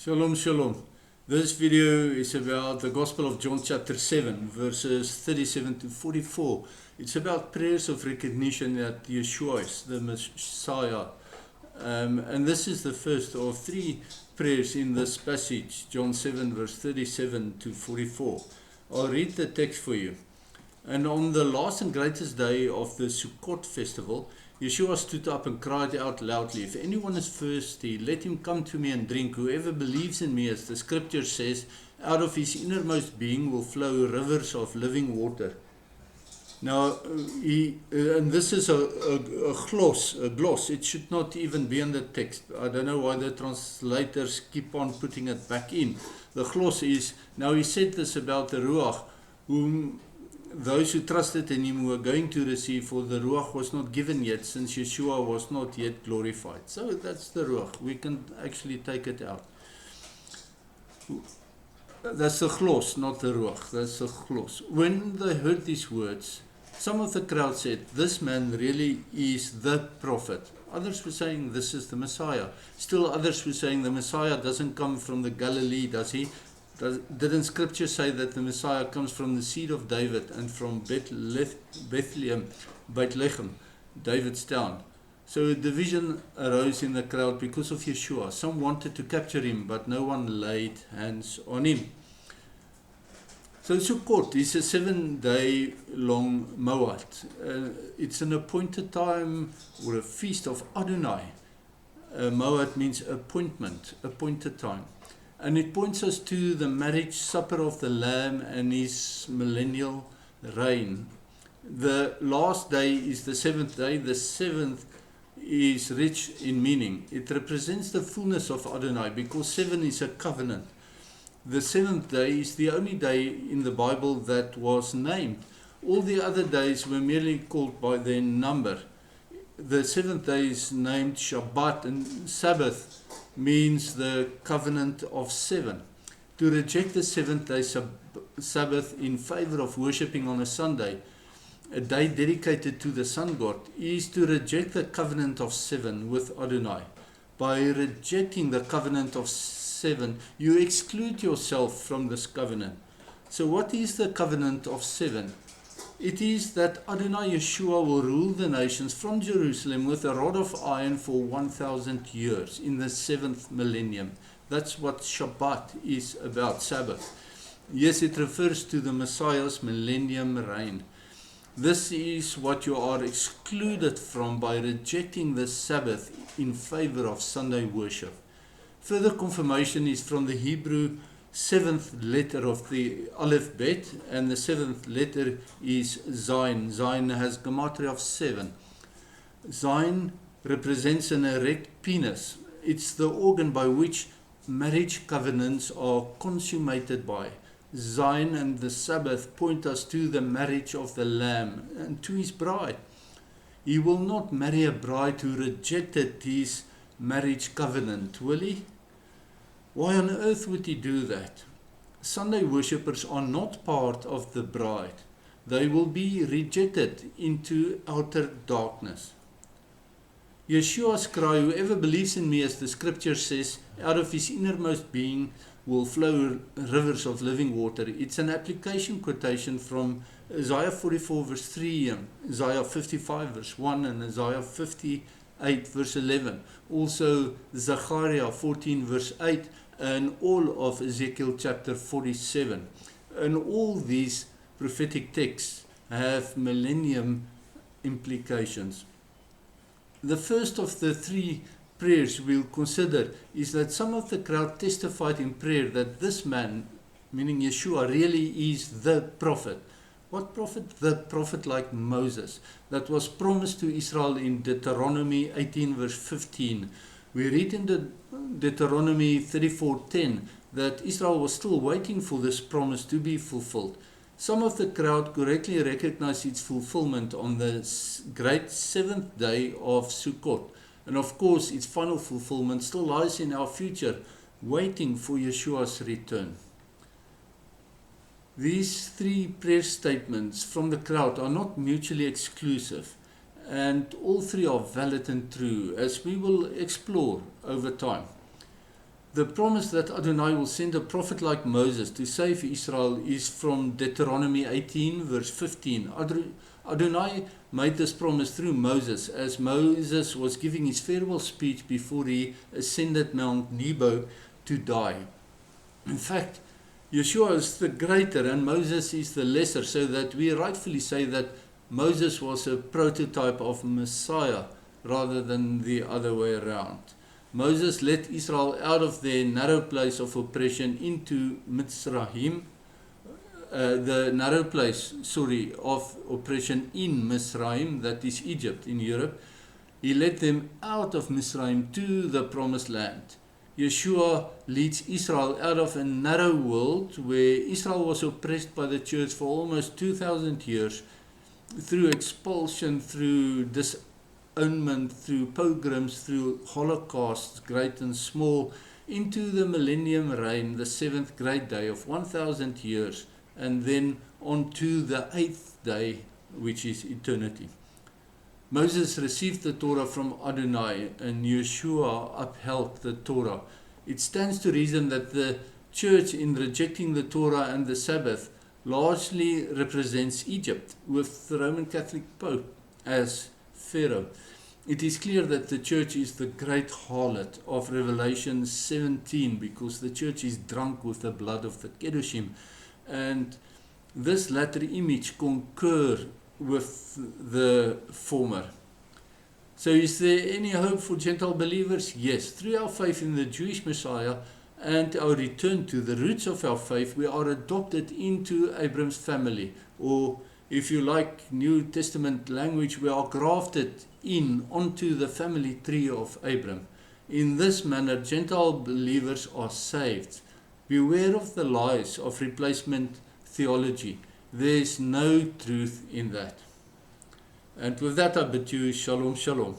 Shalom, shalom. This video is about the Gospel of John chapter 7, verses 37 to 44. It's about prayers of recognition that Yeshua is the Messiah. And this is the first of three prayers in this passage, John 7, verse 37 to 44. I'll read the text for you. And on the last and greatest day of the Sukkot festival, Yeshua stood up and cried out loudly, "If anyone is thirsty, let him come to me and drink. Whoever believes in me, as the scripture says, out of his innermost being will flow rivers of living water." Now, and this is a gloss. It should not even be in the text. I don't know why the translators keep on putting it back in. The gloss is, now he said this about the Ruach, whom those who trusted in him were going to receive, for the Ruach was not given yet, since Yeshua was not yet glorified. So that's the Ruach. We can actually take it out. That's the gloss, not the Ruach. That's the gloss. When they heard these words, some of the crowd said, "This man really is the prophet." Others were saying, "This is the Messiah." Still others were saying, "The Messiah doesn't come from the Galilee, does he? Didn't scripture say that the Messiah comes from the seed of David and from Bethlehem, David's town?" So a division arose in the crowd because of Yeshua. Some wanted to capture him, but no one laid hands on him. So Sukkot is a 7-day long Moed. It's an appointed time or a feast of Adonai. Moed means appointment, appointed time. And it points us to the marriage supper of the Lamb and his millennial reign. The last day is the 7th day. The 7th is rich in meaning. It represents the fullness of Adonai because 7 is a covenant. The 7th day is the only day in the Bible that was named. All the other days were merely called by their number. The 7th day is named Shabbat, and Sabbath means the covenant of 7. To reject the 7th day Sabbath in favor of worshipping on a Sunday, a day dedicated to the sun god, is to reject the covenant of 7 with Adonai. By rejecting the covenant of 7, you exclude yourself from this covenant. So what is the covenant of 7? It is that Adonai Yeshua will rule the nations from Jerusalem with a rod of iron for 1,000 years in the 7th millennium. That's what Shabbat is about, Sabbath. Yes, it refers to the Messiah's millennium reign. This is what you are excluded from by rejecting the Sabbath in favor of Sunday worship. Further confirmation is from the Hebrew 7th letter of the Aleph Bet, and the 7th letter is Zayin. Zayin has gematria of 7. Zayin represents an erect penis. It's the organ by which marriage covenants are consummated by. Zayin and the Sabbath point us to the marriage of the Lamb and to his bride. He will not marry a bride who rejected his marriage covenant, will he? Why on earth would he do that? Sunday worshippers are not part of the bride. They will be rejected into outer darkness. Yeshua's cry, "Whoever believes in me," as the scripture says, out of his innermost being will flow rivers of living water. It's an application quotation from Isaiah 44 verse 3, Isaiah 55 verse 1, and Isaiah 58 verse 11. Also Zechariah 14 verse 8, and all of Ezekiel chapter 47. And all these prophetic texts have millennium implications. The first of the three prayers we'll consider is that some of the crowd testified in prayer that this man, meaning Yeshua, really is the prophet. What prophet? The prophet like Moses, that was promised to Israel in Deuteronomy 18 verse 15. We read in Deuteronomy 34:10 that Israel was still waiting for this promise to be fulfilled. Some of the crowd correctly recognized its fulfillment on the great 7th day of Sukkot. And of course, its final fulfillment still lies in our future, waiting for Yeshua's return. These three prayer statements from the crowd are not mutually exclusive, and all three are valid and true, as we will explore over time. The promise that Adonai will send a prophet like Moses to save Israel is from Deuteronomy 18 verse 15. Adonai made this promise through Moses as Moses was giving his farewell speech before he ascended Mount Nebo to die. In fact, Yeshua is the greater and Moses is the lesser, so that we rightfully say that Moses was a prototype of Messiah rather than the other way around. Moses led Israel out of their narrow place of oppression into Mitzrayim, the narrow place, of oppression in Mitzrayim, that is Egypt in Europe. He led them out of Mitzrayim to the promised land. Yeshua leads Israel out of a narrow world where Israel was oppressed by the church for almost 2,000 years, through expulsion, through disownment, through pogroms, through holocausts, great and small, into the millennium reign, the seventh great day of 1,000 years, and then on to the eighth day, which is eternity. Moses received the Torah from Adonai, and Yeshua upheld the Torah. It stands to reason that the church, in rejecting the Torah and the Sabbath, largely represents Egypt, with the Roman Catholic Pope as Pharaoh. It is clear that the church is the great harlot of Revelation 17, because the church is drunk with the blood of the Kedoshim, and this latter image concurs with the former. So is there any hope for Gentile believers? Yes. Through our faith in the Jewish Messiah and our return to the roots of our faith, we are adopted into Abraham's family, or if you like New Testament language, we are grafted in onto the family tree of Abraham. In this manner, Gentile believers are saved. Beware of the lies of replacement theology. There is no truth in that. And with that, I bid you shalom, shalom.